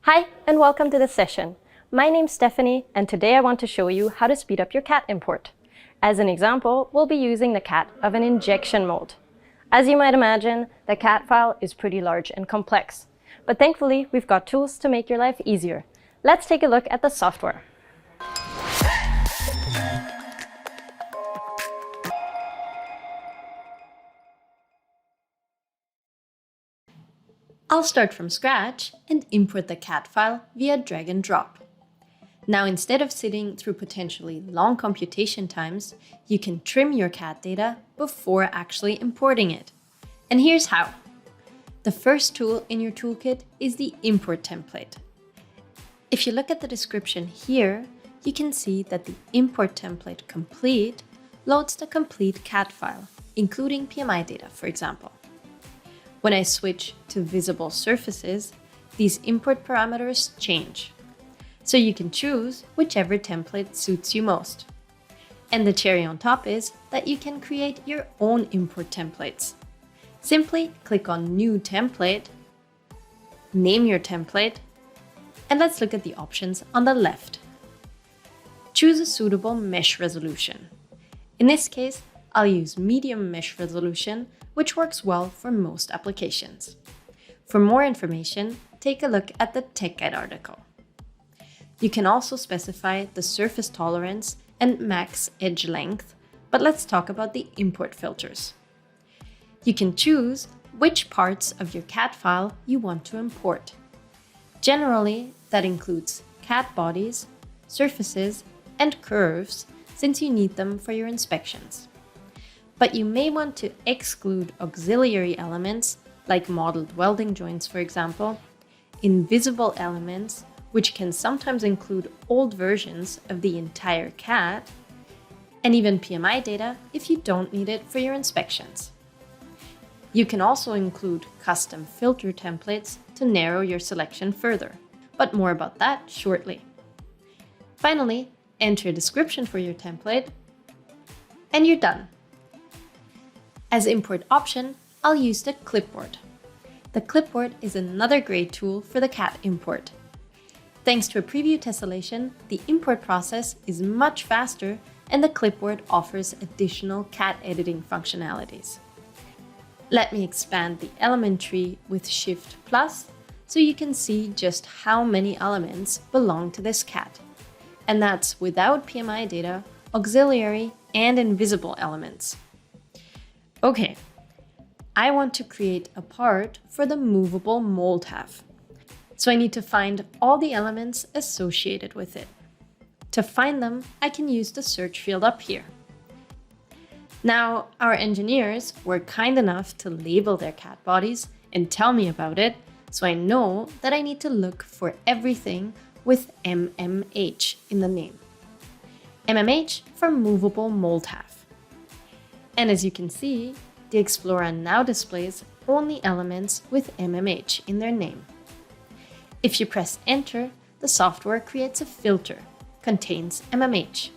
Hi, and welcome to this session. My name's Stephanie, and today I want to show you how to speed up your CAD import. As an example, we'll be using the CAD of an injection mold. As you might imagine, the CAD file is pretty large and complex, but thankfully we've got tools to make your life easier. Let's take a look at the software. I'll start from scratch and import the CAD file via drag and drop. Now, instead of sitting through potentially long computation times, you can trim your CAD data before actually importing it. And here's how. The first tool in your toolkit is the import template. If you look at the description here, you can see that the import template complete loads the complete CAD file, including PMI data, for example. When I switch to visible surfaces, these import parameters change. So you can choose whichever template suits you most. And the cherry on top is that you can create your own import templates. Simply click on New Template, name your template, and let's look at the options on the left. Choose a suitable mesh resolution. In this case, I'll use medium mesh resolution, which works well for most applications. For more information, take a look at the Tech Guide article. You can also specify the surface tolerance and max edge length, but let's talk about the import filters. You can choose which parts of your CAD file you want to import. Generally, that includes CAD bodies, surfaces, and curves, since you need them for your inspections. But you may want to exclude auxiliary elements, like modeled welding joints, for example, invisible elements, which can sometimes include old versions of the entire CAD, and even PMI data if you don't need it for your inspections. You can also include custom filter templates to narrow your selection further, but more about that shortly. Finally, enter a description for your template, and you're done. As import option, I'll use the clipboard. The clipboard is another great tool for the CAD import. Thanks to a preview tessellation, the import process is much faster and the clipboard offers additional CAD editing functionalities. Let me expand the element tree with Shift+ so you can see just how many elements belong to this CAD. And that's without PMI data, auxiliary, and invisible elements. Okay, I want to create a part for the movable mold half. So I need to find all the elements associated with it. To find them, I can use the search field up here. Now, our engineers were kind enough to label their CAD bodies and tell me about it, so I know that I need to look for everything with MMH in the name. MMH for movable mold half. And as you can see, the Explorer now displays only elements with MMH in their name. If you press Enter, the software creates a filter, contains MMH.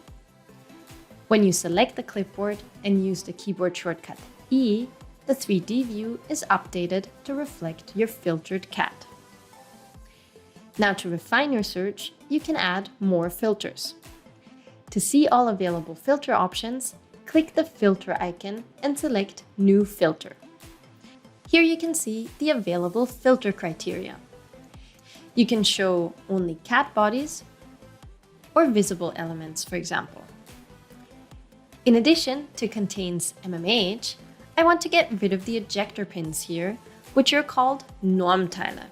When you select the clipboard and use the keyboard shortcut E, the 3D view is updated to reflect your filtered CAD. Now to refine your search, you can add more filters. To see all available filter options, click the filter icon and select New Filter. Here you can see the available filter criteria. You can show only CAD bodies or visible elements, for example. In addition to contains MMH, I want to get rid of the ejector pins here, which are called Normteile.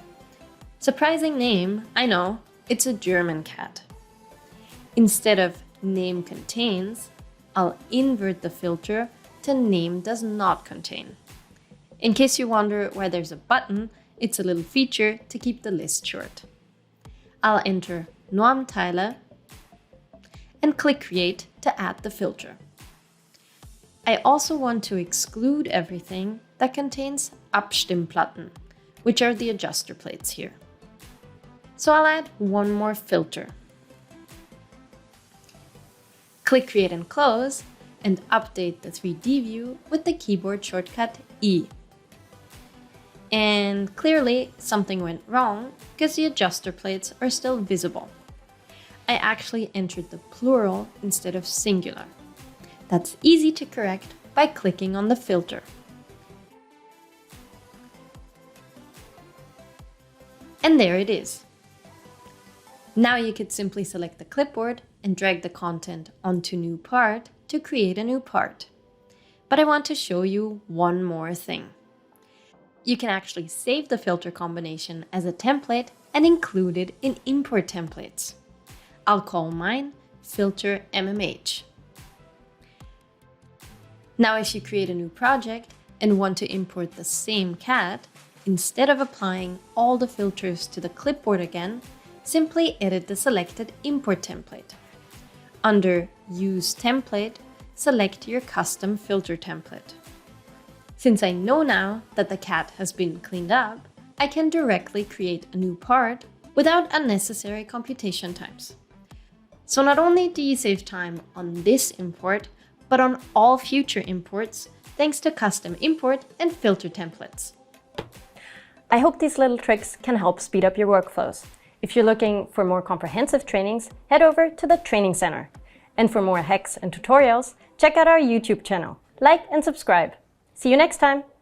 Surprising name, I know, it's a German CAD. Instead of name contains, I'll invert the filter to name does not contain. In case you wonder why there's a button, it's a little feature to keep the list short. I'll enter Normteile and click Create to add the filter. I also want to exclude everything that contains Abstimmplatten, which are the adjuster plates here. So I'll add one more filter. Click Create and Close, and update the 3D view with the keyboard shortcut E. And clearly something went wrong because the adjuster plates are still visible. I actually entered the plural instead of singular. That's easy to correct by clicking on the filter. And there it is. Now you could simply select the clipboard and drag the content onto new part to create a new part. But I want to show you one more thing. You can actually save the filter combination as a template and include it in import templates. I'll call mine filter MMH. Now if you create a new project and want to import the same CAD, instead of applying all the filters to the clipboard again, simply edit the selected import template. Under Use Template, select your custom filter template. Since I know now that the CAD has been cleaned up, I can directly create a new part without unnecessary computation times. So not only do you save time on this import, but on all future imports, thanks to custom import and filter templates. I hope these little tricks can help speed up your workflows. If you're looking for more comprehensive trainings, head over to the Training Center. And for more hacks and tutorials, check out our YouTube channel. Like and subscribe. See you next time!